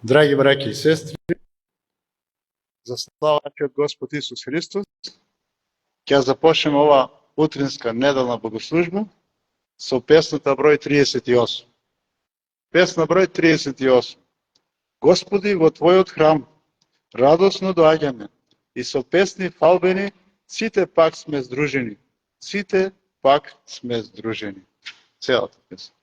Драги браќи и сестри, за слава на Господ Исус Христос, ќе започнеме ова утринска неделна богослужба со песната број 38. Песна број 38. Господи, во Твојот храм радосно доаѓаме и со песни фалбени сите пак сме здружени. Сите пак сме здружени. Целата песна.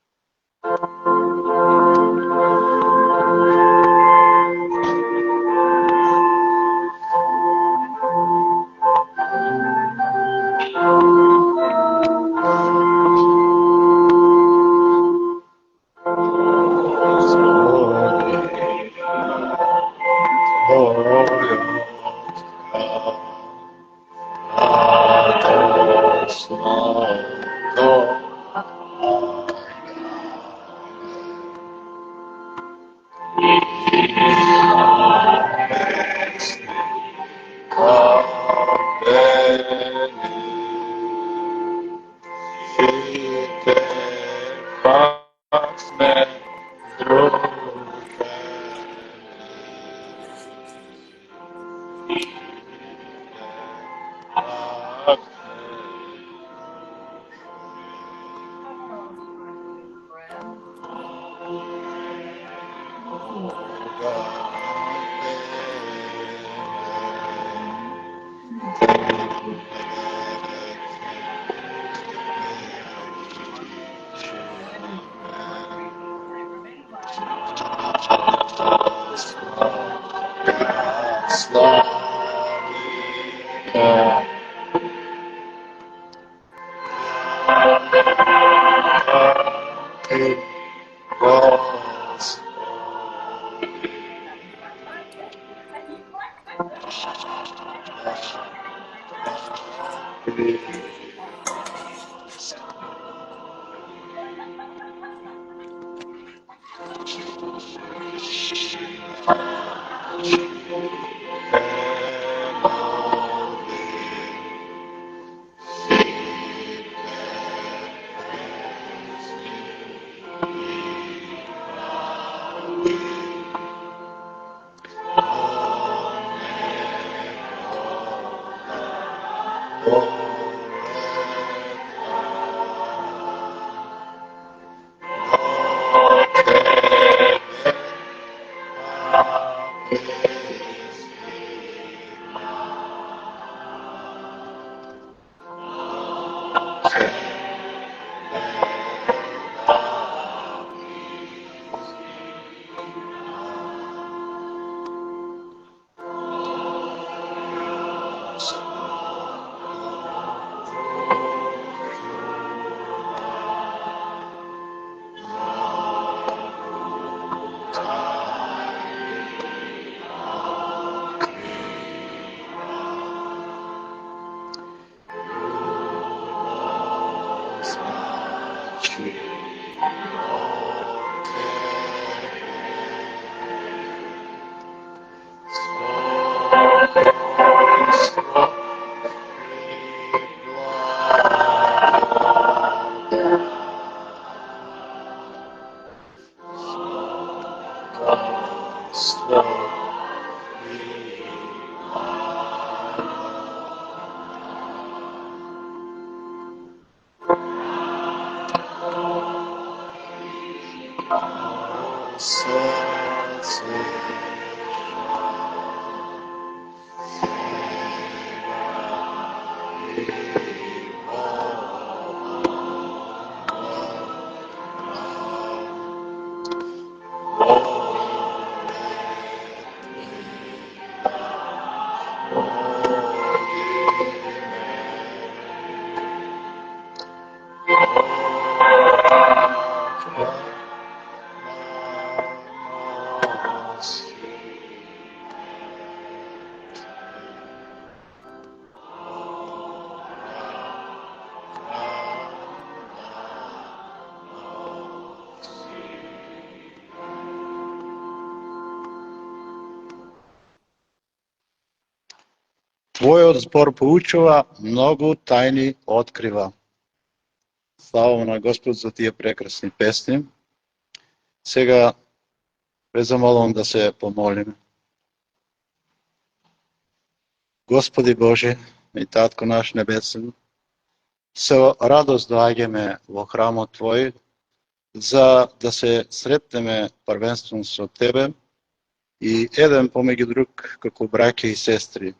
Твојот збор поучува, многу тајни открива. Слава на Господ за тие прекрасни песни. Сега Ве замолам да се помолиме. Господи Боже и Татко наш небесен, со радост доаѓаме во храмот Твој, за да се сретнеме првенствено со Тебе и еден помеѓу друг како браќа и сестри.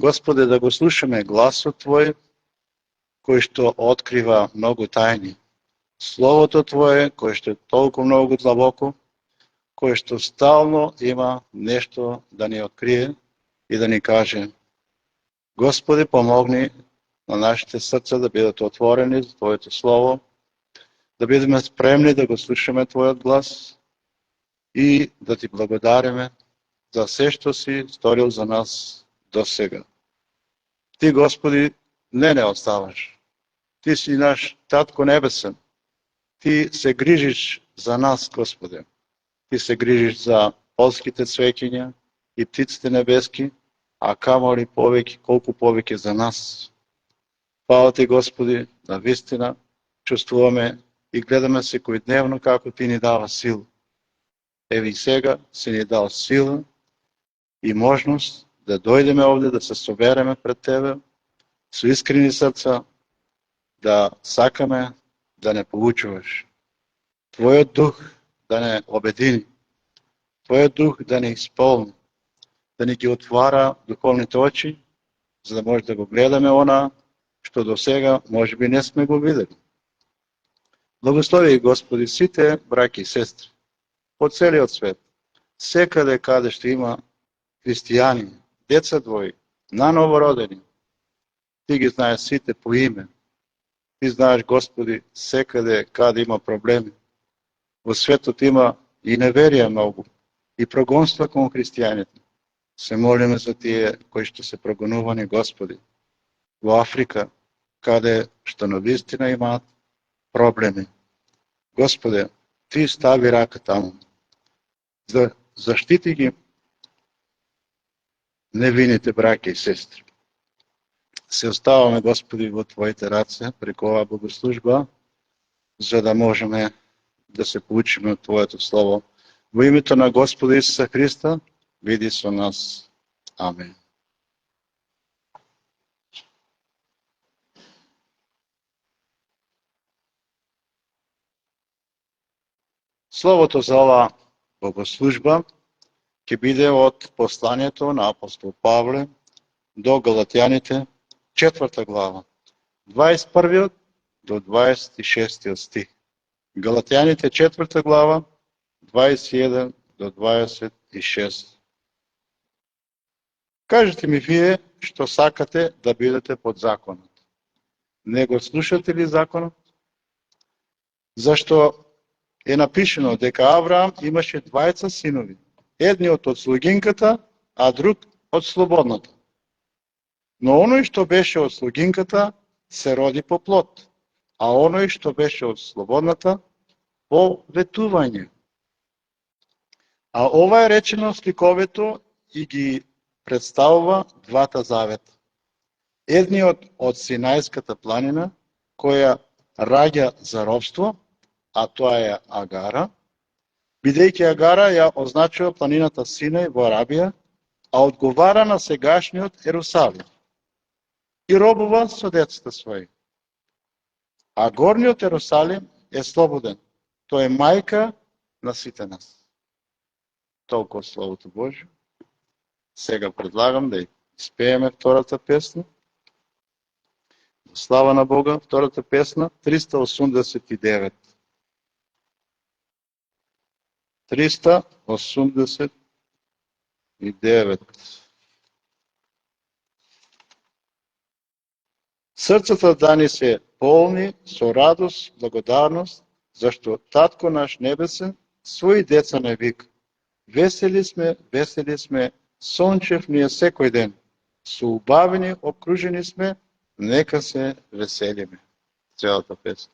Господи, да го слушаме гласот Твој, кој што открива многу тајни. Словото Твое, кој што е толку многу длабоко, кој што стално има нешто да ни открие и да ни каже. Господи, помогни на нашите срца да бидат отворени за Твоето Слово, да бидеме спремни да го слушаме Твојот глас и да Ти благодариме за се што си сторил за нас до сега. Ти, Господи, не оставаш. Ти си наш Татко Небесен. Ти се грижиш за нас, Господи. Ти се грижиш за полските цвеќиња и птиците небески, а камоли повеќе, колку повеќе за нас. Фала Ти, Господи, на вистина чувствуваме и гледаме секојдневно како Ти ни дава сила. Еви сега си ни дал сила и можност да дојдеме овде, да се собереме пред Тебе, со искрени срца, да сакаме да не поучуваш. Твојот дух да не обедини, Твојот дух да не исполни, да ни ги отвара духовните очи, за да може да го гледаме она што до сега може би не сме го видели. Благослови, Господи, сите браќи и сестри по целиот свет, секаде каде што има христијани, деца Твои, нановородени. Ти ги знаеш сите по име. Ти знаеш, Господи, секаде каде има проблеми. Во светот има и неверија многу, и прогонства кон христијаните. Се молиме за тие кои што се прогонувани, Господи, во Африка, каде што навистина имаат проблеми. Господи, Ти стави рака таму. Заштити ги невините браќа и сестри. Се оставаме, Господи, во Твоите раце преку оваа богослужба, за да можеме да се поучиме од Твоето Слово. Во името на Господа Исуса Христа, биди со нас. Амен. Словото за оваа богослужба ќе биде од посланието на апостол Павле до Галатјаните, 4 глава, 21 до 26 стих. Галатјаните 4 глава, 21 до 26. Кажете ми вие што сакате да бидете под законот. Не го слушате ли законот? Зашто е напишено дека Авраам имаше двајца синови. Едниот од слугинката, а друг од слободната. Но оној што беше од слугинката се роди по плод, а оној што беше од слободната по ветување. А ова е речено сликовето и ги представува двата завета. Едниот од Синајската планина, која раѓа за робство, а тоа е Агара, бидејќи Агара ја означува планината Синај во Арабија, а одговара на сегашниот Ерусалим. И робува со децата своји. А горниот Ерусалим е слободен. Тој е мајка на сите нас. Толку Словото Божјо. Сега предлагам да испееме втората песна. Слава на Бога, втората песна, 389. 389. Срцата да ни се полни со радост, благодарност, зашто Татко наш небесен своји деца не вика. Весели сме, сончев ни е секој ден. Со убавени, окружени сме, нека се веселиме. Целата песна.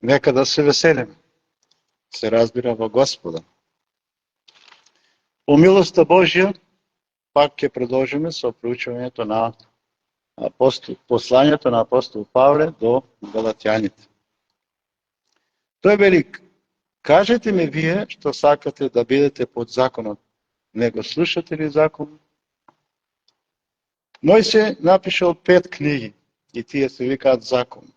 Нека да се веселиме, се разбира во Господа. По милоста Божја, пак ќе продолжиме со проучувањето на послањето на апостол Павле до Галатјаните. Тој вели, кажете ми вие што сакате да бидете под законот, не го слушате ли закон? Мојсе напишал 5 книги и тие се викаат закон.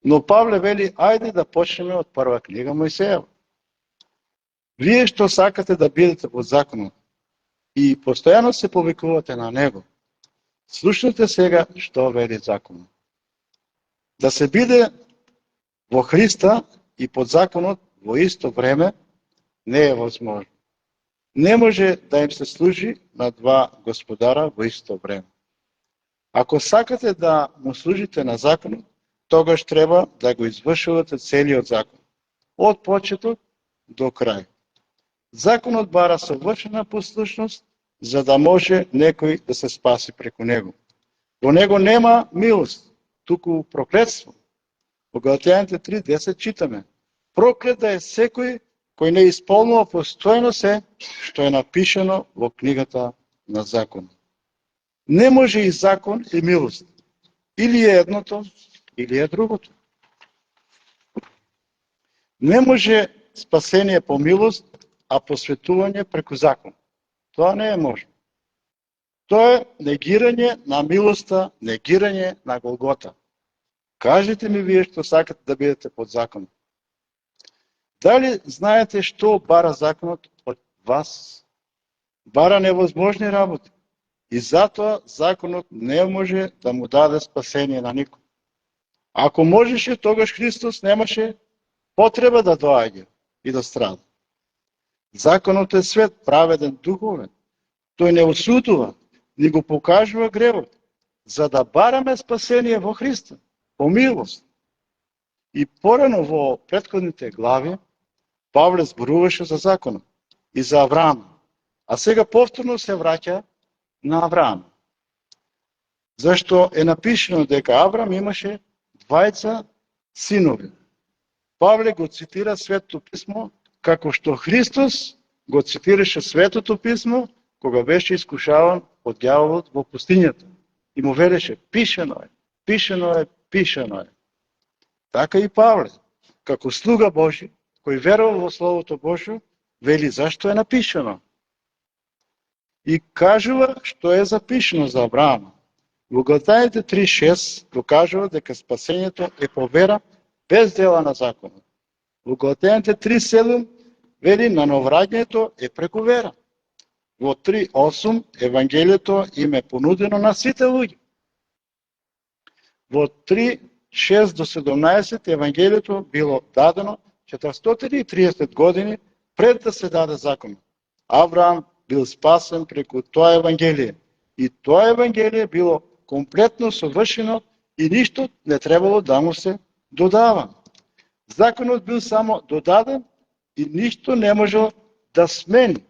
Но Павле вели, ајде да почнеме од прва книга Мојсеева. Вие што сакате да бидете под законот и постојано се повикувате на него, Слушнете сега што вели законот. Да се биде во Христа и под законот во исто време не е возможно. Не може да им се служи на два господара во исто време. Ако сакате да му служите на законот, тогаш треба да го извршувате целиот закон, од почеток до крај. Законот бара совршена послушност, за да може некој да се спаси преку него. Во него нема милост, туку проклетство. Во Галатјаните 3:10 читаме: проклет да е секој кој не исполнува постојано се што е напишано во книгата на закон. Не може и закон и милост. Или е едното, или е другото. Не може спасение по милост, а посветување преку закон. Тоа не е можно. Тоа е негирање на милоста, негирање на Голгота. Кажете ми вие што сакате да бидете под закон. Дали знаете што бара законот од вас? Бара невозможни работи. И затоа законот не може да му даде спасение на никој. Ако можеше, тогаш Христос немаше потреба да доаѓа и да страда. Законот е свет, праведен, духовен. Тој не осудува, ни го покажува гревот, за да бараме спасение во Христа, по милост. И порано во претходните глави, Павле зборуваше за законот и за Авраам, а сега повторно се враќа на Авраам. Зашто е напишено дека Авраам имаше двајца синови. Павле го цитира Светото писмо, како што Христос го цитираше Светото писмо, кога беше искушаван од ѓаволот во пустињата. И му велеше: пишено е, пишено е, пишено е. Така и Павле, како слуга Божи, кој верува во Словото Божјо, вели зашто е напишено. И кажува што е запишено за Авраама. Во Галатјаните 3:6 го кажува дека спасението е по вера без дела на законот. Во Галатјаните 3:7 вели на новораѓањето е преку вера. Во 3:8 Евангелието им е понудено на сите луѓе. Во 3:6 до 17 Евангелието било дадено 430 години пред да се даде закон. Авраам бил спасен преку тоа Евангелие. И тоа Евангелие било комплетно совршено и ништо не требало да му се додава. Законот бил само додаден и ништо не можело да смени.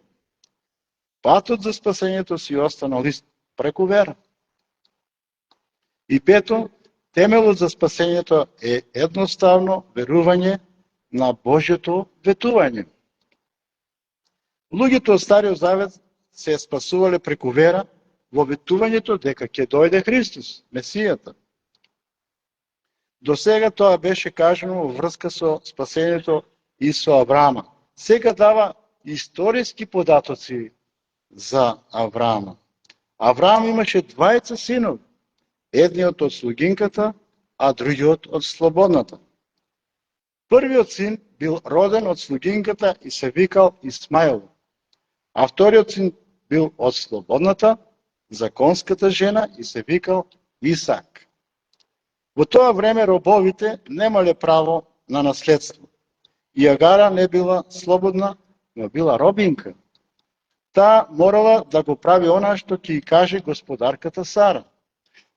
Патот за спасението си останал ист преку вера. И пето, темелот за спасението е едноставно верување на Божјото ветување. Луѓето од Стариот Завет се спасувале преку вера во ветувањето дека ќе дојде Христос, Месијата. До сега тоа беше кажано во врска со спасението и со Авраама. Сега дава историски податоци за Авраама. Авраам имаше двајца синови, едниот од слугинката, а другиот од слободната. Првиот син бил роден од слугинката и се викал Исмаил, а вториот син бил од слободната, законската жена, и се викал Исак. Во тоа време робовите немале право на наследство. И Агара не била слободна, но била робинка. Таа морала да го прави она што ќе каже господарката Сара.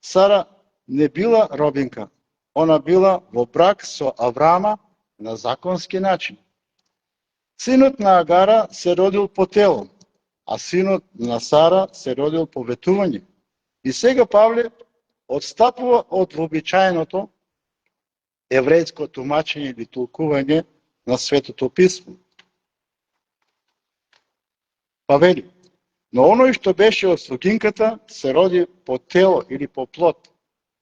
Сара не била робинка, она била во брак со Авраама на законски начин. Синот на Агара се родил по тело, а синот на Сара се родил по ветување. И сега Павле отстапува од вообичаеното еврејско тумачење или толкување на Светото писмо. Па вели: но оној што беше од слугинката се роди по тело или по плод,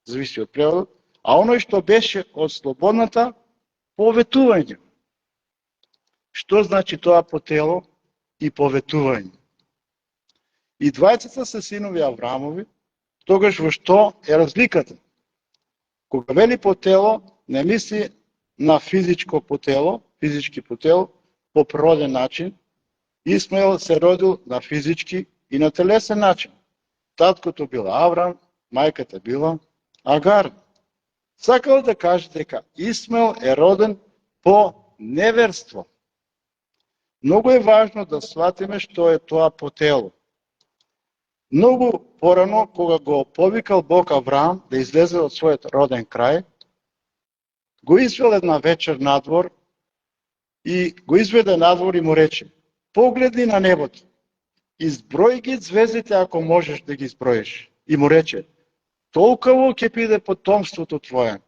зависи од преводот, а оној што беше од слободната по ветување. Што значи тоа по тело и по ветување? И двајцата се синови Авраамови, тогаш во што е разликата? Кога вели по тело, не мисли на физичко по тело, физички по тело, по природен начин. Исмаил се родил на физички и на телесен начин. Таткото бил Авраам, мајката била Агар. Сакал да каже дека Исмаел е роден по неверство. Многу е важно да сватиме што е тоа по тело. Многу порано, кога го повикал Бог Авраам да излезе од својот роден крај, го извел една вечер надвор и го изведе надвор и му рече: погледни на небото, изброј ги звездите ако можеш да ги изброиш. И му рече: толкаво ќе биде потомството твое.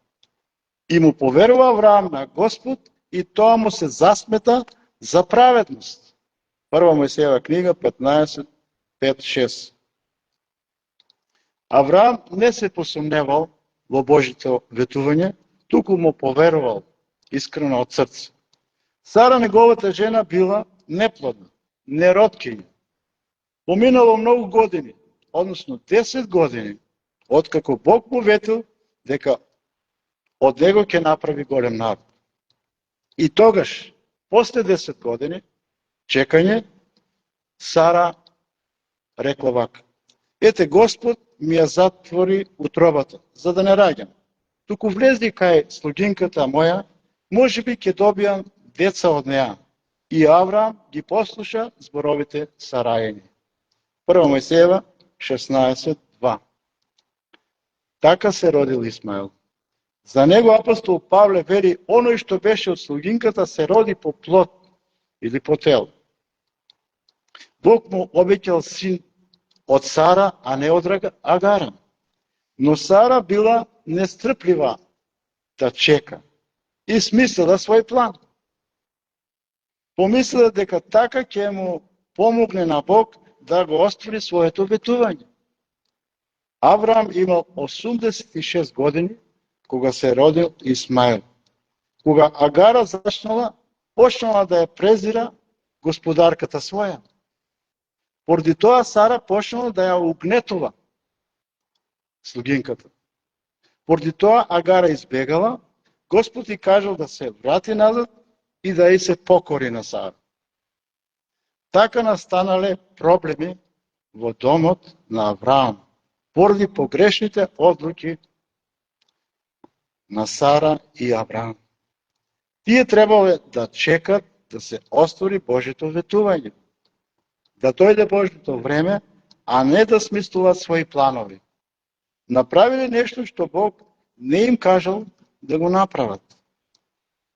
И му поверува Авраам на Господ и тоа му се засмета за праведност. Прва Мојсеева книга 15:5-6. Авраам не се посумневал во Божито ветување, туку му поверувал искрено од срце. Сара, неговата жена, била неплодна, неродкиња. Поминало многу години, односно 10 години, откако Бог му ветил дека од него ќе направи голем народ. И тогаш, после 10 години, чекање, Сара рекла вака: ете, Господ ми ја затвори утробата, за да не раѓам. Туку влезли кај слугинката моја, може би ќе добијам деца од неа. И Авраам ги послуша зборовите Сарајени. Прва Мојсеева 16:2. Така се родил Исмаел. За него апостол Павле вели: оној што беше од слугинката се роди по плод или по тело. Бог му обеќал син од Сара, а не од Агара. Но Сара била нестрплива да чека и смислила свој план. Помислила дека така ќе му помогне на Бог да го оствари своето ветување. Авраам имал 86 години кога се родил Исмаел. Кога Агара почнала да ја презира господарката своја. Поради тоа Сара почнала да ја угнетува слугинката. Поради тоа Агара избегала, Господ и кажал да се врати назад и да и се покори на Сара. Така настанале проблеми во домот на Авраам, поради погрешните одлуки на Сара и Авраам. Тие требале да чекат да се оствори Божито ветување, да дојде Божито време, а не да смислуваат своји планови. Направиле нешто што Бог не им кажал да го направат.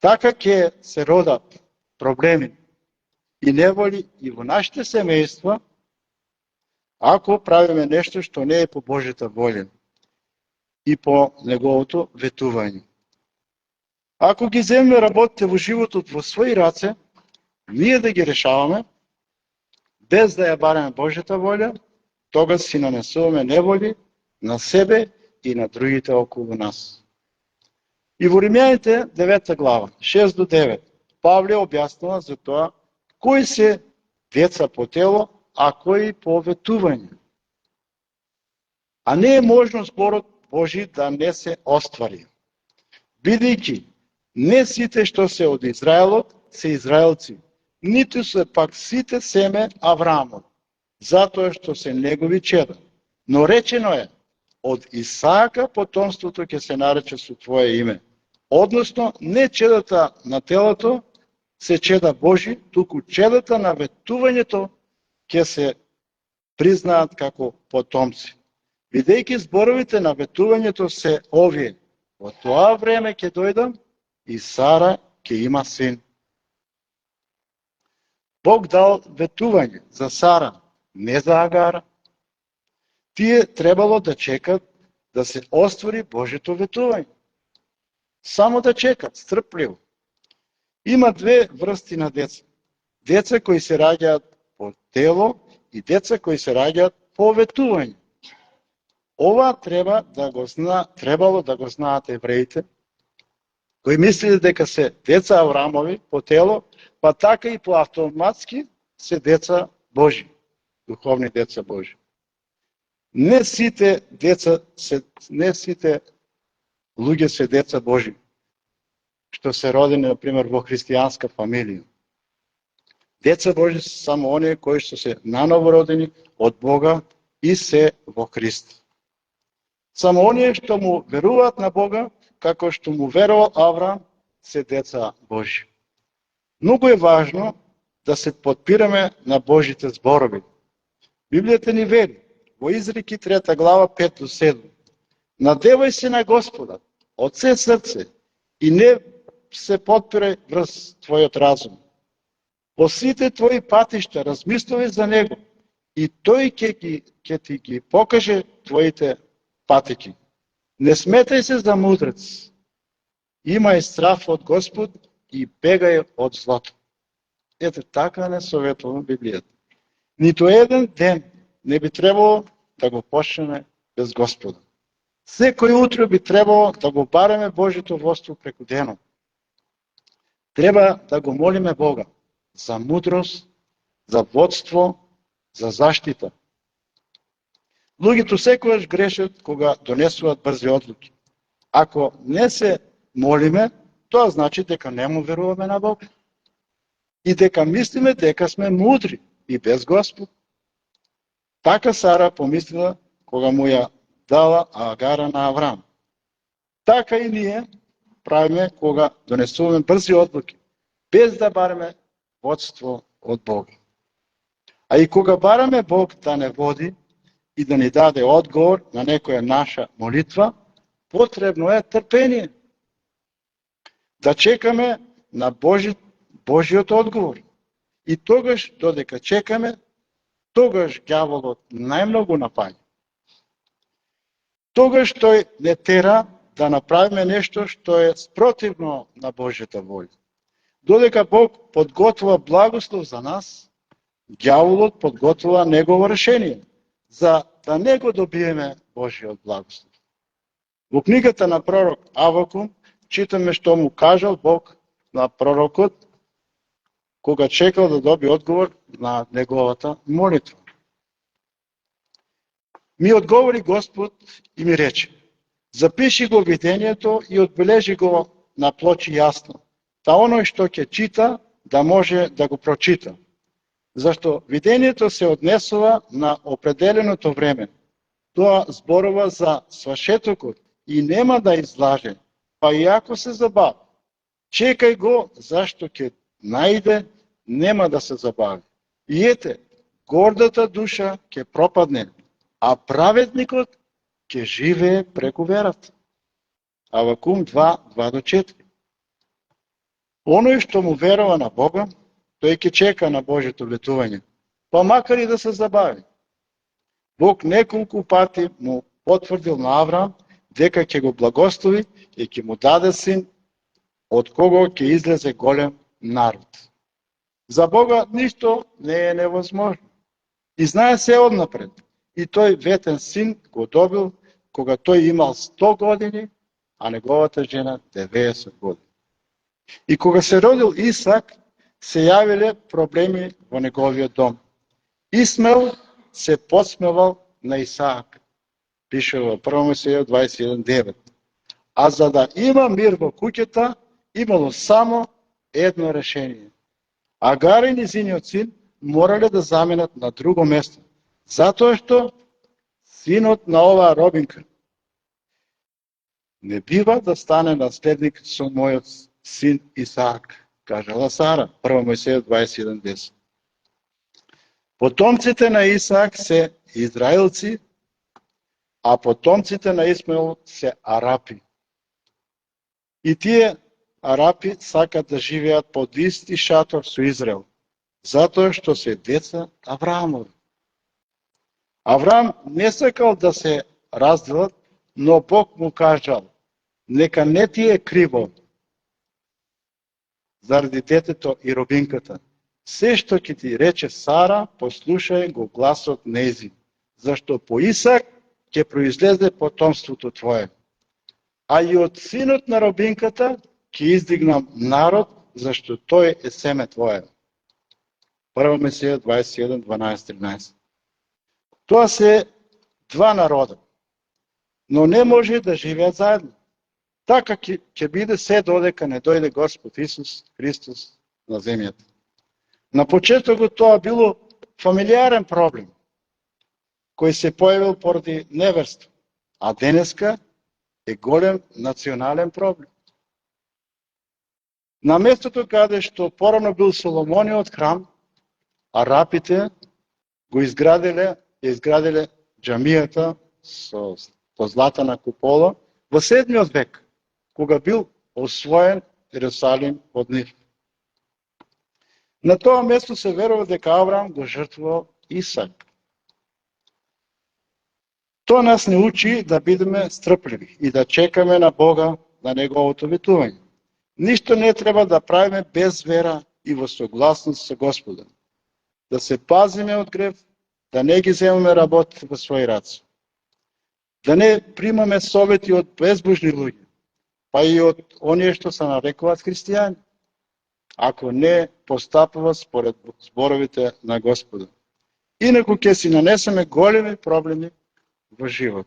Така ќе се родат проблеми и неволи и во нашите семејства, ако правиме нешто што не е по Божјата воља и по неговото ветување. Ако ги земеме работите во животот во своји раце, ние да ги решаваме, без да ја бараме Божјата воља, тогаш си нанесуваме неволи на себе и на другите околу нас. И во Римјаните 9 глава, 6-9, Павле објаснува за тоа кои се деца по тело, а кои по ветување. А не е можно зборот Божи да не се оствари. Бидејќи не сите што се од Израелот се израелци, ниту се пак сите семе Авраамот, затоа што се негови чеда. Но речено е: од Исаака потомството ќе се нарече со твое име. Односно, не чедата на телото се чеда Божи, туку чедата на ветувањето ќе се признаат како потомци. Бидејќи зборовите на ветувањето се овие: во тоа време ќе дојдам и Сара ќе има син. Бог дал ветување за Сара, не за Агара. Тие требало да чекат да се оствари Божето ветување. Само да чекат, стрпливо. Има две врсти на деца. Деца кои се раѓаат по тело и деца кои се раѓаат по ветување. Ова требало да го знаат евреите, кои мислили дека се деца Авраамови по тело, па така и по автоматски се деца Божи, духовни деца Божи. Не сите луѓе се деца Божи, што се родени, например, во христијанска фамилија. Деца Божи се само оние кои што се наново родени од Бога и се во Христ. Само оние што му веруваат на Бога, како што му верувал Авраам, се деца Божи. Многу е важно да се подпираме на Божите зборови. Библијата ни вели во Изреки 3 глава 5 до 7. Надевај се на Господа од се срце и не се подпирај врз твојот разум. По сите твои патишта размислувај за него и тој ќе ти ги покаже твоите патеки. Не сметај се за мудрец. Имај страв од Господ и бегај од злото. Ете, така не советува Библијата. Ниту еден ден не би требало да го почнеме без Господа. Секој утро би требало да го бараме Божито водство преку денот. Треба да го молиме Бога за мудрост, за водство, за заштита. Луѓето секогаш грешат кога донесуваат брзи одлуки. Ако не се молиме, тоа значи дека не му веруваме на Бога. И дека мислиме дека сме мудри и без Господ. Така Сара помислила кога му ја дала Агара на Авраам. Така и ние правиме кога донесуваме брзи одлуки, без да бараме водство од Бога. А и кога бараме Бог да не води и да ни даде одговор на некоја наша молитва, потребно е трпение. Да чекаме на Божиот одговор. И тогаш, додека чекаме, тогаш ѓаволот најмногу напаѓа. Тогаш тој не тера да направиме нешто што е спротивно на Божјата волја. Додека Бог подготвува благослов за нас, ѓаволот подготвува негово решение, за да не го добиеме Божиот благослов. Во книгата на пророк Авакум читаме што му кажал Бог на пророкот, кога чекал да доби одговор на неговата молитва. Ми одговори Господ и ми рече: запиши го видението и одбележи го на плочи јасно, та оној што ќе чита да може да го прочита. Зашто видението се однесува на определеното време. Тоа зборува за свршетокот и нема да излаже, па и ако се забави. Чекај го, зашто ќе најде, нема да се забави. И ете, гордата душа ќе пропадне, а праведникот ќе живее преку верата. Авакум 2:2-4. Оној што му верува на Бога, тој ќе чека на Божето влетување, па макар и да се забави. Бог неколку пати му потврдил на Авраам дека ќе го благослови и ќе му даде син, од кого ќе излезе голем народ. За Бога ништо не е невозможно. И знае се однапред. И тој ветен син го добил кога тој имал 100 години, а неговата жена 90 години. И кога се родил Исак, се јавиле проблеми во неговиот дом. Исмел се подсмевал на Исаак, пише во 1 Мојсеја 21:9. А за да има мир во куќата, имало само едно решение. Агар и низиниот син морале да заменат на друго место, затоа што синот на оваа робинка не бива да стане наследник со мојот син Исаак, кажала Сара, 1 Мојсеја 21:10. Потомците на Исаак се израелци, а потомците на Исмаил се арапи. И тие арапи сакат да живеат под исти шатор со Израел, затоа што се деца Авраамови. Авраам не сакал да се разделат, но Бог му кажал: нека не ти е криво заради детето и робинката. Се што ќе ти рече Сара, послушај го гласот нејзин, зашто по Исак ќе произлезе потомството твое. А и од синот на робинката ќе издигнам народ, зашто тој е семе твое. 1 Мојсеја 21:12-13. Тоа се два народа, но не може да живеат заедно. Така ќе биде се додека не дојде Господ Исус Христос на земјата. На почетокот тоа било фамилиарен проблем, кој се појавил поради неверство. а денеска е голем национален проблем. На местото каде што порано бил Соломониот храм, арапите го изградиле џамијата со позлатена купола во 7 век, кога бил освоен Ерусалим од нив. На тоа место се верува дека Авраам го жртвувал Исак. Тоа нас не учи да бидеме стрпливи и да чекаме на Бога на Неговото ветување. Ништо не треба да правиме без вера и во согласност со Господа. Да се пазиме од грев, да не ги земаме работите во своји раце. Да не примаме совети од безбожни луѓе, па и од оние што се нарекуваат христијани, ако не постапува според зборовите на Господа. Инаку ќе си нанесеме големи проблеми во живот.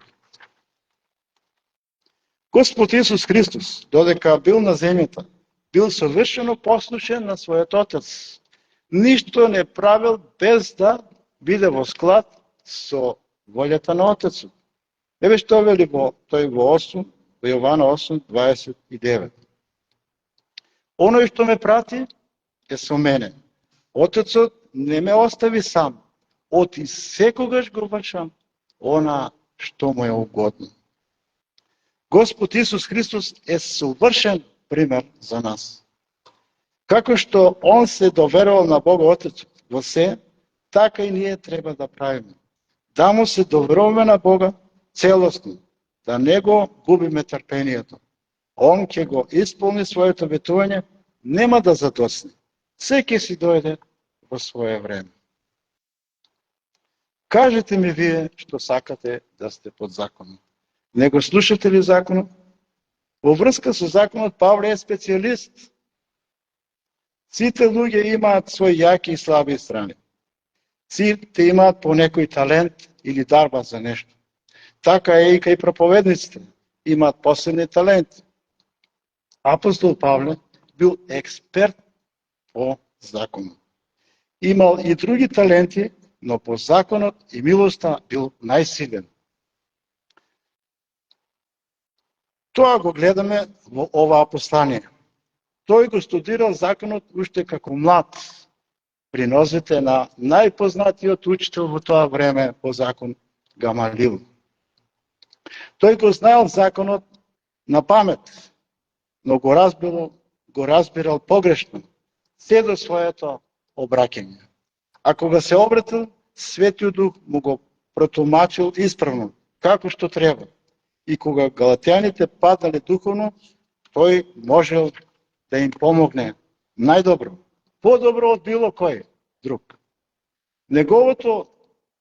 Господ Исус Христос, додека бил на земјата, бил совршено послушен на својот Отец. Ништо не правил без да биде во склад со волјата на Отецот. Еве што вели тој во Јована 8:29. Оној што ме прати е со мене. Отецот не ме остави сам. Оти секогаш го вршам она што му е угодно. Господ Исус Христос е совршен пример за нас. Како што Он се доверувал на Бога Отецот во се, така и ние треба да правиме. Да му се доверуваме на Бога целосно, да не го губиме трпението. Он ќе го исполни своето ветување, нема да задосне. Се ќе си дојде во свое време. Кажете ми вие што сакате да сте под законот. Не го слушате ли законот? Во врска со законот Павле е специјалист. Сите луѓе имаат своји јаки и слаби страни. Сите имаат по некој талент или дарба за нешто. Така е и кај проповедниците. Имаат посебни таленти. Апостол Павле бил експерт по законот. Имал и други таленти, но по законот и милоста бил најсилен. Тоа го гледаме во ова послание. Тој го студирал законот уште како млад, при нозете на најпознатиот учител во тоа време по закон Гамалил. Тој го знаел законот на памет, но го разбирал погрешно, се до своето обраќање. А кога се обратил, Светиот Дух му го протумачил исправно, како што треба. И кога галатјаните паднале духовно, тој можел да им помогне најдобро, подобро од било кој друг. Неговото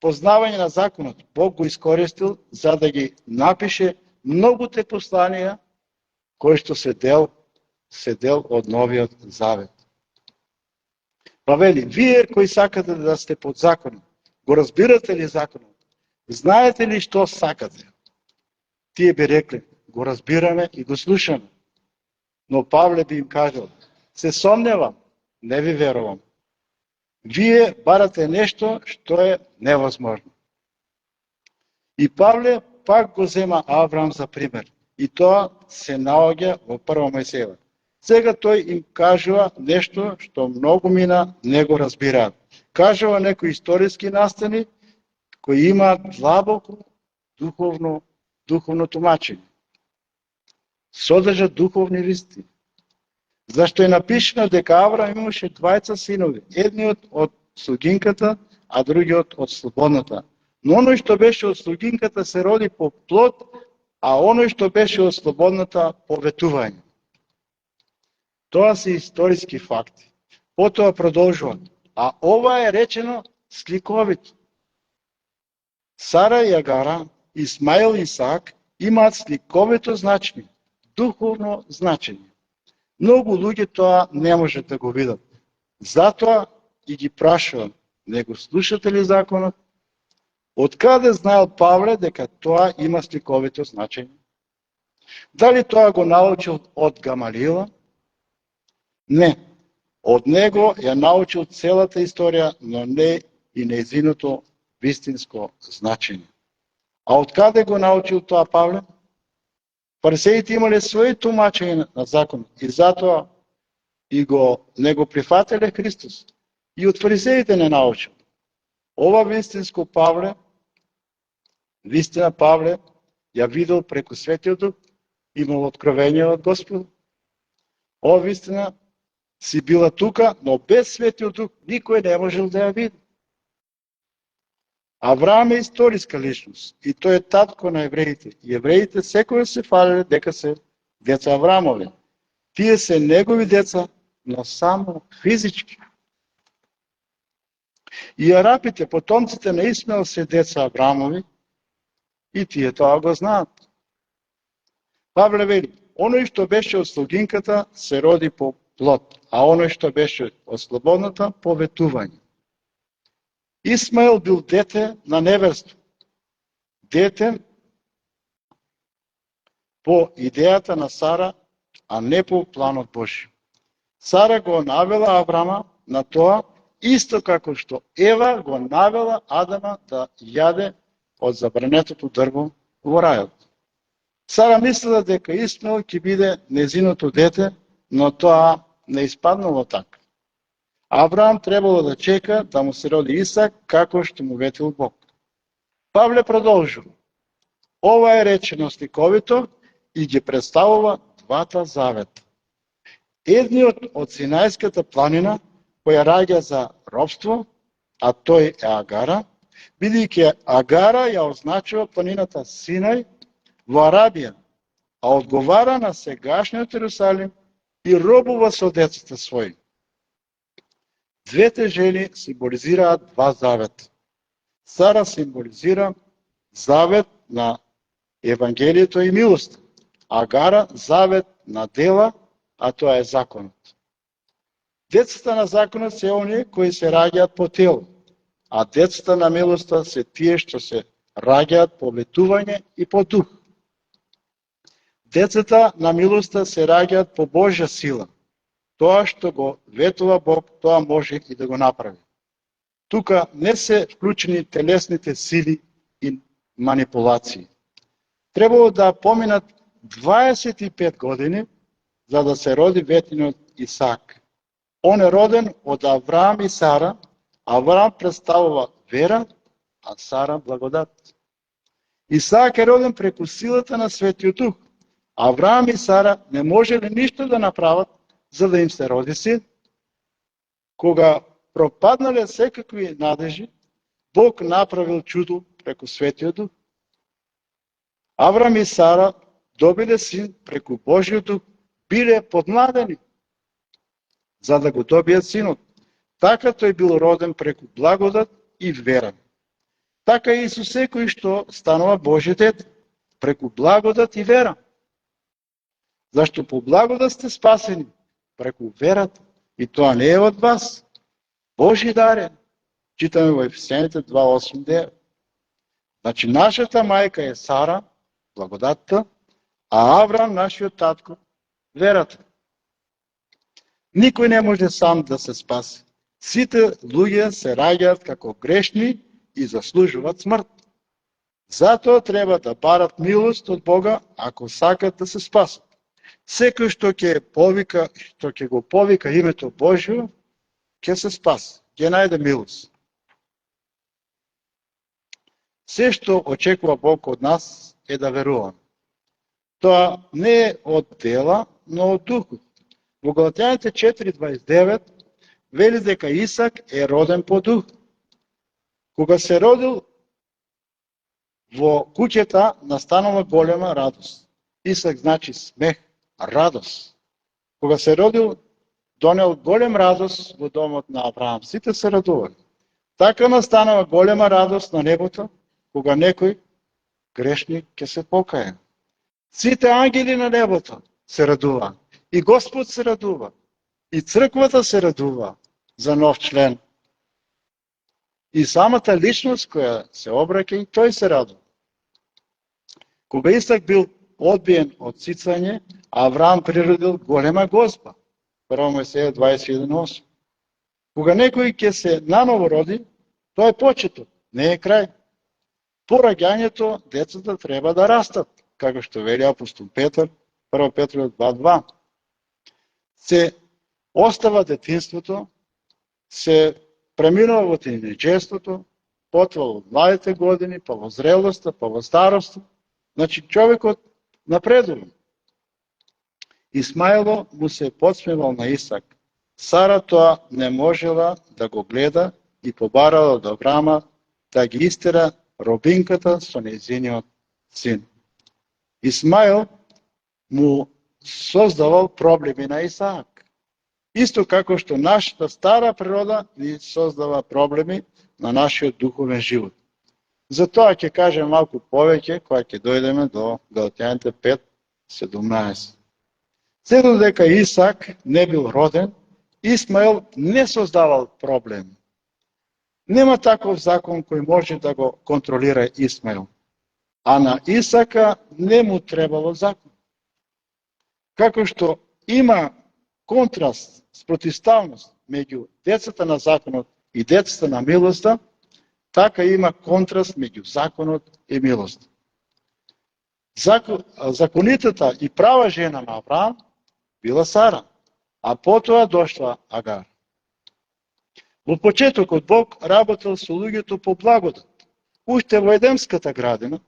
познавање на законот Бог го искористил за да ги напише многуте посланија кои што се дел од Новиот Завет. Па вели, вие кои сакате да сте под законот, го разбирате ли законот? Знаете ли што сакате? Тие би рекли, го разбираме и го слушаме. Но Павле би им кажал, се сомневам, не ви верувам. Вие барате нешто што е невозможно. И Павле пак го зема Авраам за пример. И тоа се наоѓа во Прва Мојсеева. Сега тој им кажува нешто што многу мина не го разбираат. Кажува некои историски настани кои имаат длабоко духовно тумачење. Содржат духовни вистини. Зашто е напишено дека Авраам имаше двајца синови, едниот од слугинката, а другиот од слободната. Но оној што беше од слугинката се роди по плод, а оној што беше од слободната по ветување. Тоа се историски факти. Потоа продолжува, а ова е речено сликовито. Сара и Агара, Исмаил и Исаак имаат сликовито значење, духовно значење. Многу луѓе тоа не можат да го видат. Затоа и ги прашувам, не го слушате ли законот? Од каде знаел Павле дека тоа има сликовито значење? Дали тоа го научил од Гамалила? Не. Од него ја научил целата историја, но не и нејзиното вистинско значење. А откаде го научил тоа Павле? Фарисеите имале своји тумачења на закон и затоа не го прифателе Христос. И од фарисеите не научил. Ова вистинско Павле, вистина Павле, ја видел преку Светиот Дух, имал откровение од Господ. Ова вистина си била тука, но без Светиот Дух никој не можел да ја види. Авраам е историска личност и тој е татко на евреите. И евреите секој се фалеле дека се деца Авраамови. Тие се негови деца, но само физички. И арапите, потомците на Исмаел се деца Авраамови и тие тоа го знаат. Павле вели, оној што беше од слугинката се роди по плод, а оној што беше од слободната по ветување. Исмаел бил дете на неверство, дете по идејата на Сара, а не по планот Божи. Сара го навела Аврама на тоа, исто како што Ева го навела Адама да јаде од забранетото дрво во рајот. Сара мислела дека Исмаел ќе биде незиното дете, но тоа не испаднало така. Авраам требало да чека да му се роди Исак, како што му ветил Бог. Павле продолжува. Ова е речено сликовито и ги представува двата завета. Едниот од Синајската планина, која раѓа за робство, а тој е Агара, бидејќи Агара ја означува планината Синај во Арабија, а одговара на сегашниот Ерусалим и робува со децата своји. Двете жени символизираат два завета. Сара символизира завет на Евангелието и милост, Агара завет на дела, а тоа е законот. Децата на законот се оние кои се раѓаат по тело, а децата на милоста се тие што се раѓаат по ветување и по дух. Децата на милоста се раѓаат по Божја сила. Тоа што го ветува Бог, тоа може и да го направи. Тука не се вклучени телесните сили и манипулации. Требало да поминат 25 години за да се роди ветинот Исаак. Он е роден од Авраам и Сара. Авраам представува вера, а Сара благодат. Исаак е роден преку силата на Светиот Дух. Авраам и Сара не можеле ништо да направат за да им се роди син. Кога пропаднале секакви надежи, Бог направил чудо преку Светиот Дух. Авраам и Сара добиле син преку Божиот Дух, биле подмладени за да го добијат синот. Така тој бил роден преку благодат и вера. Така и со секој што станува Божје дете, преку благодат и вера. Зашто по благодат сте спасени, преку верата, и тоа не е од вас. Божји дар е. Читаме во Ефесијаните 2:8-9. Значи, нашата мајка е Сара, благодатта, а Авраам, нашиот татко, верата. Никој не може сам да се спаси. Сите луѓе се раѓаат како грешни и заслужуваат смрт. Затоа треба да барат милост од Бога ако сакат да се спасат. Секој што ќе го повика името Божјо, ќе се спаси, ќе најде милост. Се што очекува Бог од нас е да веруваме. Тоа не е од дела, но од духот. Во Галатјаните 4:29 вели дека Исак е роден по дух. Кога се родил во куќата, настанала голема радост. Исак значи смех, радост. Кога се родил, донел голем радост во домот на Авраам. Сите се радували. Така настанала голема радост на небото, кога некој грешник ќе се покае. Сите ангели на небото се радуваат. И Господ се радува. И црквата се радува за нов член. И самата личност која се обраќа, и тој се радува. Кога Исак бил одбиен од цицање, Авраам природил голема госпа. 1 Мојсеја 21:8. Кога некој ќе се наново роди, тоа е почеток, не е крај. по раѓањето децата треба да растат, како што вели апостол Петар, 1 Петровиот 2:2. Се остава детинството, се преминува во тинеџерството, потоа во младите години, па во зрелоста, па во староста. Значи, човекот напредува. Исмаило му се подсмевал на Исак. Сара тоа не можела да го гледа и побарала од Аврама да ги истера робинката со нејзиниот син. Исмаил му создавал проблеми на Исаак. Исто како што нашата стара природа ни создава проблеми на нашиот духовен живот. Затоа ќе кажем малку повеќе кога ќе дојдеме до Галатјаните 5:17. Се додека Исаак не бил роден, Исмаил не создавал проблем. Нема таков закон кој може да го контролира Исмаил, а на Исака не му требало закон. Како што има контраст, спротивставност меѓу децата на законот и децата на милоста, така има контраст меѓу законот и милост. Законитата и права жена на Авраам била Сара, а потоа дошла Агар. Во почетокот Бог работел со луѓето по благодат. Уште во Едемската градина,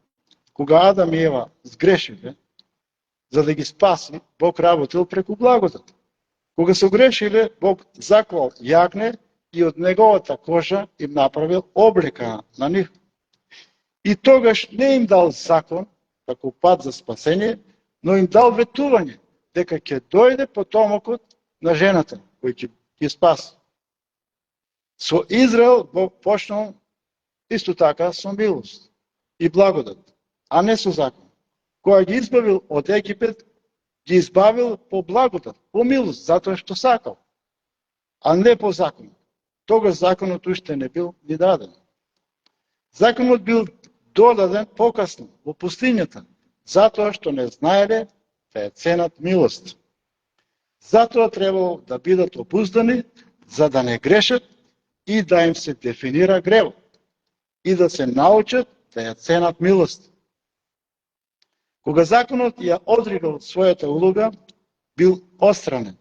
кога Адам и Ева сгрешиле, за да ги спаси, Бог работел преку благодат. Кога се грешиле, Бог заклал јагне и од неговата кожа им направил облека на нив. И тогаш не им дал закон, како пат за спасение, но им дал ветување, дека ќе дојде потомокот на жената, кој ќе ги спаси. Со Израел Бог почнал исто така со милост и благодат, а не со закон. Кога ги избавил од Египет, ги избавил по благодат, по милост, затоа што сакал, а не по закон. Тогаш законот уште не бил ни даден. Законот бил додаден покасно во пустињата, затоа што не знаеле да ја ценат милост. Затоа требало да бидат обуздани, за да не грешат и да им се дефинира гревот, и да се научат да ја ценат милост. Кога законот ја одригал својата улога, бил отстранен.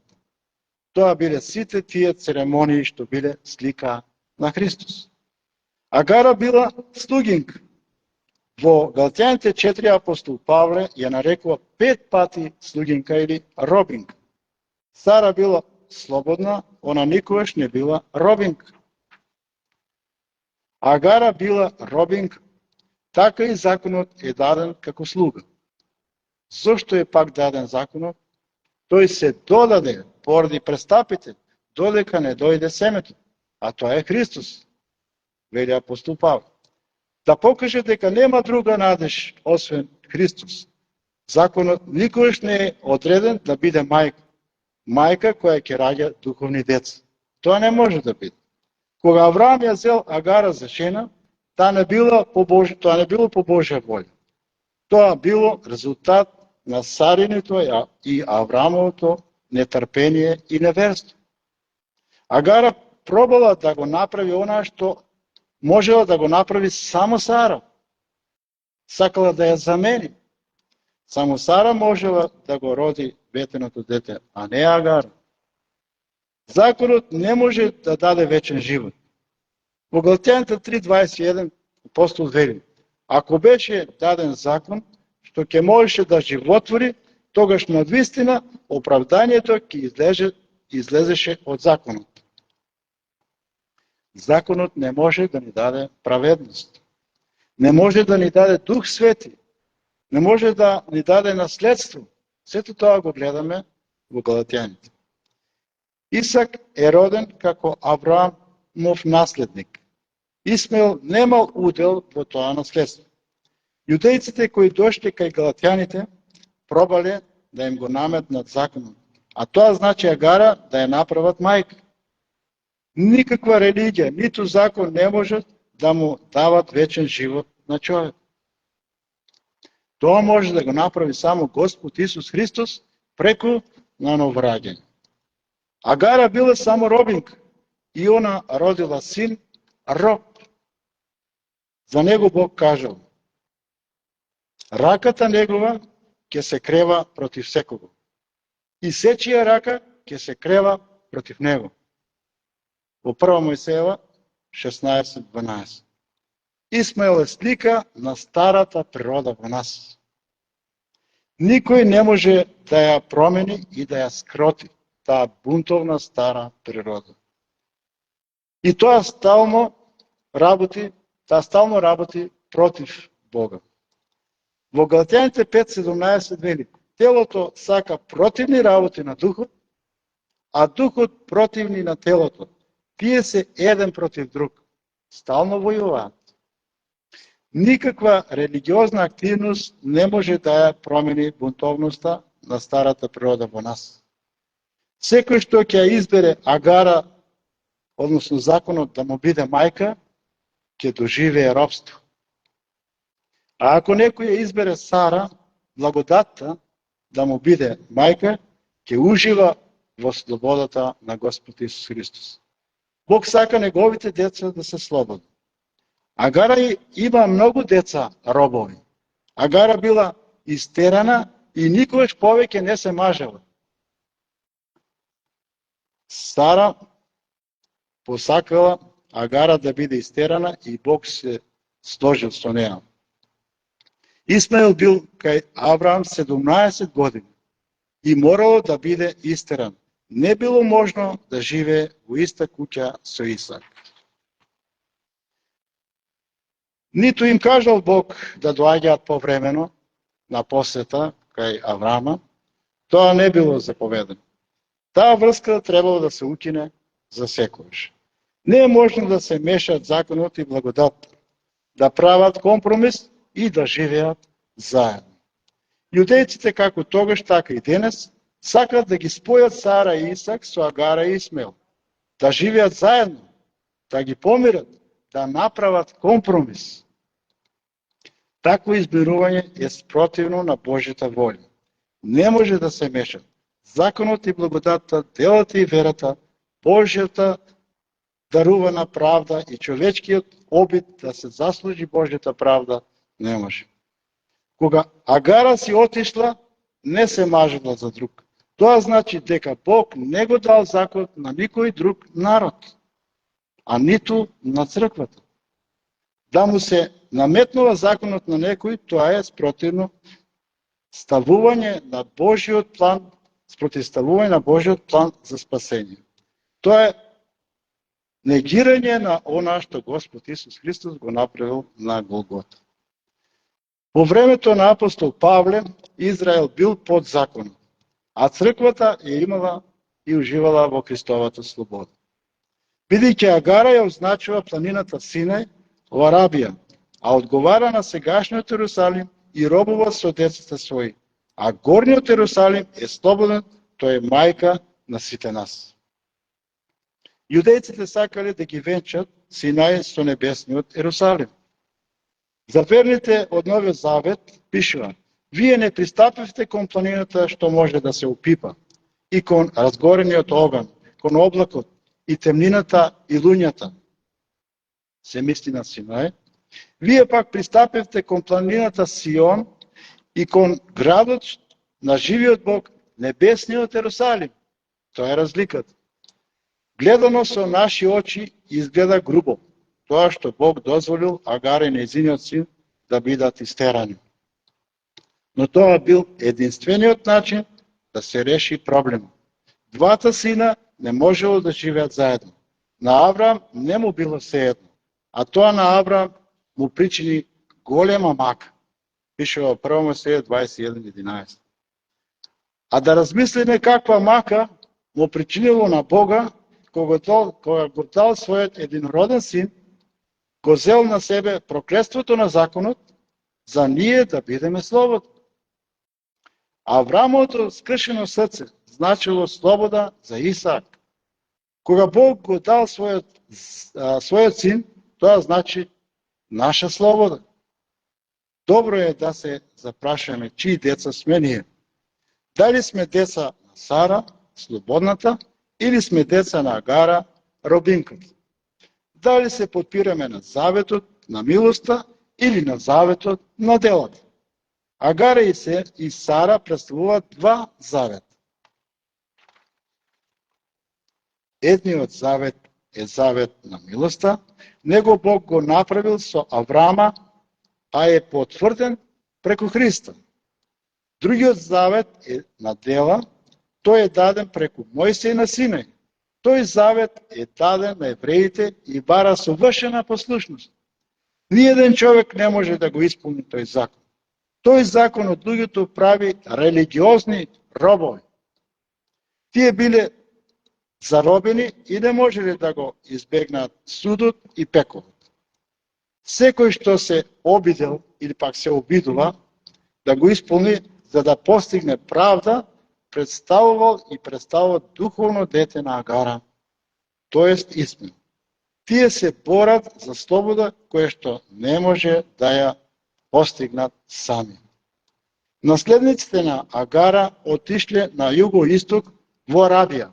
Тоа биле сите тие церемонии што биле слика на Христос. Агара била слугинка. Во Галатјаните 4 апостол Павле ја нарекува 5 пати слугинка или робинка. Сара била слободна, она никогаш не била робинка. Агара била робинка, така и законот е даден како слуга. Зошто е пак даден законот? Тој се додаде поради престапите, додека не дојде семето, а тоа е Христос, вели апостол Павле. Да покаже дека нема друга надеж освен Христос. Законот никогаш не е одреден да биде мајка. Мајка која ќе раѓа духовни деца. Тоа не може да биде. Кога Авраам ја зел Агара за жена, тоа не било по Божја волја. Тоа било резултат на Сариното и Авраамовото нетрпение и неверство. Агара пробала да го направи она што можела да го направи само Сара. Сакала да ја замени. Само Сара можела да го роди ветеното дете, а не Агар. Законот не може да даде вечен живот. Во Галатјаните 3:21 апостол вели: ако беше даден закон што ќе можеше да животвори, тогаш надвистина оправданието ќе излезеше од законот. Законот не може да ни даде праведност. Не може да ни даде Дух Свети. Не може да ни даде наследство. Сето тоа го гледаме во Галатјаните. Исак е роден како Авраамов наследник. Исмаил немал удел во тоа наследство. Јудејците кои дошле кај Галатјаните пробале да им го наметнат законот, а тоа значи Агара да ја направат мајка. Никаква религија, ниту закон не можат да му дават вечен живот на човек. Тоа може да го направи само Господ Исус Христос преку нановраѓање. Агара била само робинка и она родила син роб. За него Бог кажал: Раката негова ќе се крева против секого. И сечија рака ќе се крева против него. Во 1 Мојсеева 16:12. Исмаел е слика на старата природа во нас. Никој не може да ја промени и да ја скроти таа бунтовна стара природа. И тоа стално работи против Бога. Во Галатјаните 5:17 вели: телото сака противни работи на духот, а духот противни на телото. Тие се еден против друг. Стално војуваат. Никаква религиозна активност не може да ја промени бунтовноста на старата природа во нас. Секој што ќе ја избере Агара, односно законот да му биде мајка, ќе доживее робство. А ако некој ја избере Сара, благодатта да му биде мајка, ќе ужива во слободата на Господ Исус Христос. Бог сака неговите деца да се слободни. Агара има многу деца робови. Агара била истерана и никогаш повеќе не се мажела. Сара посакала Агара да биде истерана и Бог се сложил со неа. Исмаел бил кај Авраам 17 години и морало да биде истеран. Не било можно да живее во иста куќа со Исак. Ниту им кажал Бог да доаѓаат повремено на посета кај Авраама, тоа не било заповедено. Таа врска требало да се укине за секојаш. Не е можно да се мешаат законот и благодат, да прават компромис и да живеат заедно. Јудејците како тогаш, така и денес, сакат да ги спојат Сара и Исак со Агара и Исмаел, да живеат заедно, да ги помират, да направат компромис. Такво избирување е спротивно на Божјата волја. Не може да се мешат законот и благодатта, делата и верата, Божјата дарувана правда и човечкиот обид да се заслужи Божјата правда не може. Кога Агара си отишла, не се мажела за друг. Тоа значи дека Бог не го дал закон на никој друг народ, а ниту на црквата. Да му се наметнува законот на некој, тоа е спротивно ставување на Божјиот план, спротивставување на Божјиот план за спасение. Тоа е негирање на она што Господ Исус Христос го направил на Голгота. Во времето на апостол Павле, Израел бил под законот, а црквата ја имала и уживала во Христовата слобода. Бидејќи Агара ја означува планината Синај во Арабија, а одговара на сегашниот Ерусалим и робува со децата своји, а горниот Ерусалим е слободен, тој е мајка на сите нас. Јудејците сакале да ги венчат Синај со небесниот Ерусалим. За верните од Новиот Завет пишува: вие не пристапивте кон планината што може да се опипа, и кон разгорениот оган, кон облакот, и темнината и луњата. Се мисли на Синај. Вие пак пристапивте кон планината Сион и кон градот на живиот Бог, небесниот Ерусалим. Тоа е разликата. Гледано со наши очи изгледа грубо, тоа што Бог дозволил Агара и нејзиниот син да бидат истерани. Но тоа бил единствениот начин да се реши проблемот. Двата сина не можело да живеат заедно. На Авраам не му било сеедно, а тоа на Авраам му причини голема мака. Пише во 1 Мојсеја 21:11. А да размислиме каква мака му причинило на Бога, кога го дал својот единороден син, го зел на себе проклетството на законот, за ние да бидеме слободни. Авраамовото скршено срце значило слобода за Исаак. Кога Бог го дал својот син, тоа значи наша слобода. Добро е да се запрашаме чии деца сме ние. Дали сме деца на Сара, слободната, или сме деца на Агара, робинката? Дали се подпираме на заветот на милоста или на заветот на делата? Агара и Сара представуват два завета. Едниот завет е завет на милоста, него Бог го направил со Авраама, а е потврден преку Христа. Другиот завет е на дела, тој е даден преку Мојсей на Синај. Тој завет е даден на евреите и бара совршена послушност. Ниеден човек не може да го исполни тој закон. Тој закон од луѓето прави религиозни робови. Тие биле заробени и не можеле да го избегнат судот и пеколот. Секој што се обидел или пак се обидува да го исполни за да постигне правда, представува духовно дете на Агара, тоест Исмаил. Тие се борат за слобода која што не може да ја постигнат сами. Наследниците на Агара отишле на југо-исток во Арабија.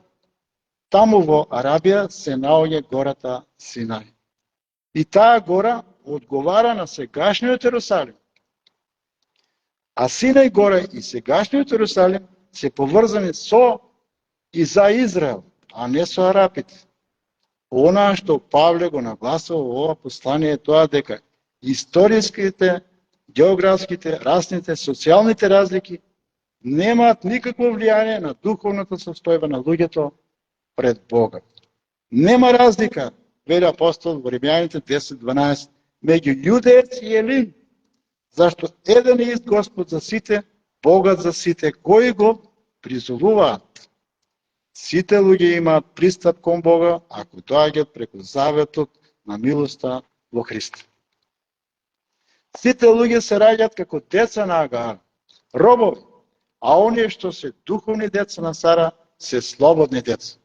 Таму во Арабија се наоѓа гората Синај. И таа гора одговара на сегашниот Ерусалим. А Синај гора и сегашниот Ерусалим се поврзани со и за Израел, а не со арапите. Она што Павле го нагласува во ова послание е тоа дека историските, географските, расните, социјалните разлики немаат никакво влијание на духовната состојба на луѓето пред Бога. Нема разлика, вели апостол во Римјаните 10:12, меѓу јудеец и елин, зашто еден и ист Господ за сите, Богат за сите, кои го призовуваат. Сите луѓе имаат пристап кон Бога, ако доаѓаат преку заветот на милоста во Христа. Сите луѓе се раѓаат како деца на Агар, робови, а оние што се духовни деца на Сара се слободни деца.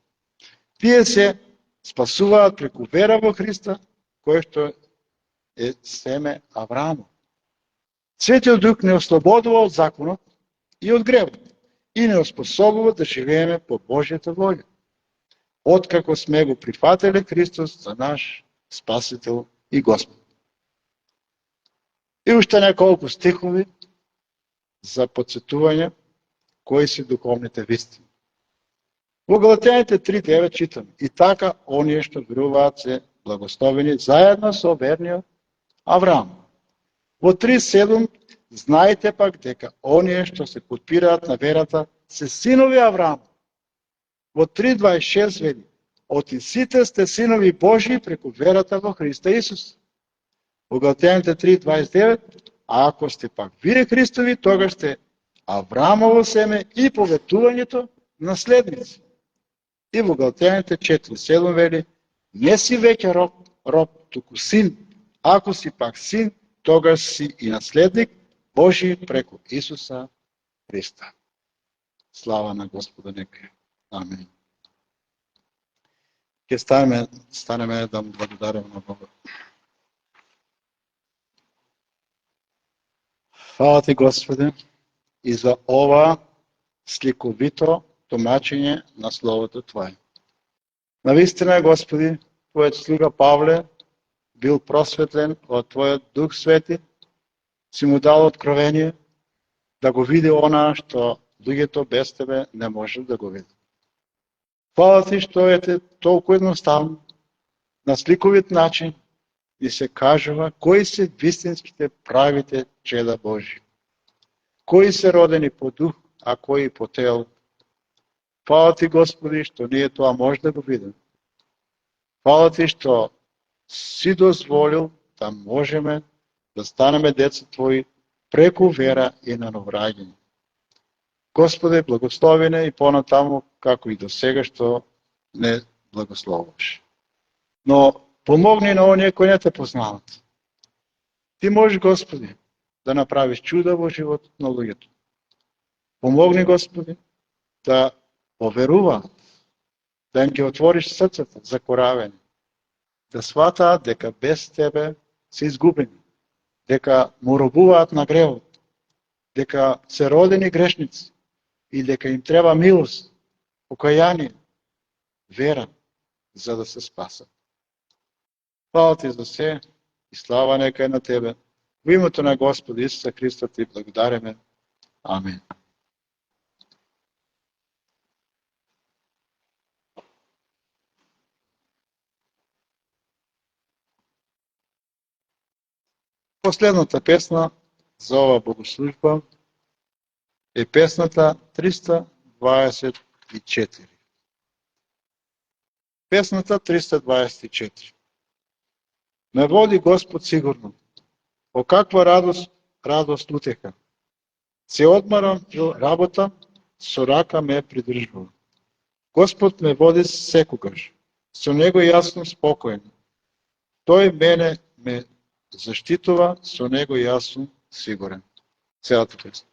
Тие се спасуваат преку вера во Христа, кој што е семе Авраамов. Светиот Дух не ослободува од законот и од гревот и не оспособува да живееме по Божјата волја, откако сме го прифатиле Христос за наш Спасител и Господ. И уште неколку стихови за подсетување кои се духовните вистини. Во Галатјаните 3:9 читам: и така оние што веруваат се благословени заедно со верниот Авраам. Во 3:7 знаете пак дека оние што се подпираат на верата се синови Авраам. Во 3:26 вели: оти сите сте синови Божии преку верата во Христа Исус. Во Галатјаните 3:29, а ако сте пак вие Христови, тогаш сте Авраамово семе и по ветувањето наследници. И во Галатјаните 4:7 вели: не си веќе роб, туку син. Ако си пак син, тогаш си и наследник Божи преку Исуса Христа. Слава на Господа нека. Амин. Ке станеме да му благодарим на Бога. Фала ти, Господи, и за ова сликовито тумачење на Словото Твое. Навистина, Господи, Твојот слуга Павле бил просветлен од Твојот Дух Свети, си му дал откровение да го види она што луѓето без Тебе не може да го види. Фала Ти што е толку едноставно, на сликовит начин и се кажува кои се вистинските правите чеда Божи. Кои се родени по дух, а кои по тело. Фала Ти, Господи, што ние тоа може да го видим. Фала Ти што си дозволил да можеме да станеме деца Твои преку вера и на новораѓање. Господи, благослови не и понатаму, како и до сега што не благословуваш. Но помогни на оние кои не Те познават. Ти можеш, Господи, да направиш чуда во животот на луѓето. Помогни, Господи, да поверуваат, да им ги отвориш срцата за коравење, да сватаат дека без Тебе се изгубени, дека му робуваат на гревот, дека се родени грешници и дека им треба милост, покаяние, вера, за да се спасат. Фала Ти за се и слава нека е на Тебе, Во името на Господа Исуса Христа ти благодариме. Амин. Последната песна за ова богослужба е песната 324. Песната 324. Ме води Господ сигурно. О каква радост утеха. Се одмарам од работа, со рака ме придржува. Господ ме води секогаш. Со него јас сум спокоен. Тој мене ме заштитува, со него јас сум сигурен. Целата песна.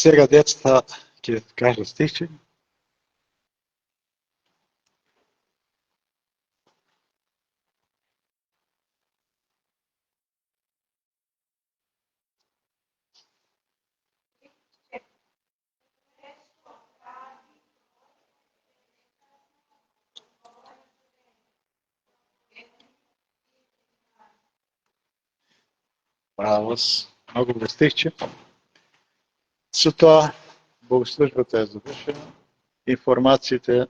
Сега децата ќе кажат стихче. Браво, многу добро стихче. Со тоа богослужбата е завршена. Информациите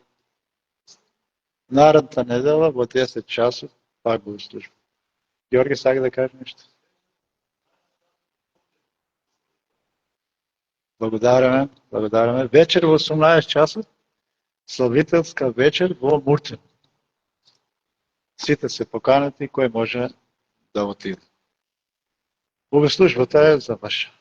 наредната недела во 10 часот пак богослужба. Георги, сака да каже нешто? Благодараме. Вечер во 18 часот, славителска вечер во Муртен. Сите се поканети кој може да отиде. Богослужбата е завршена.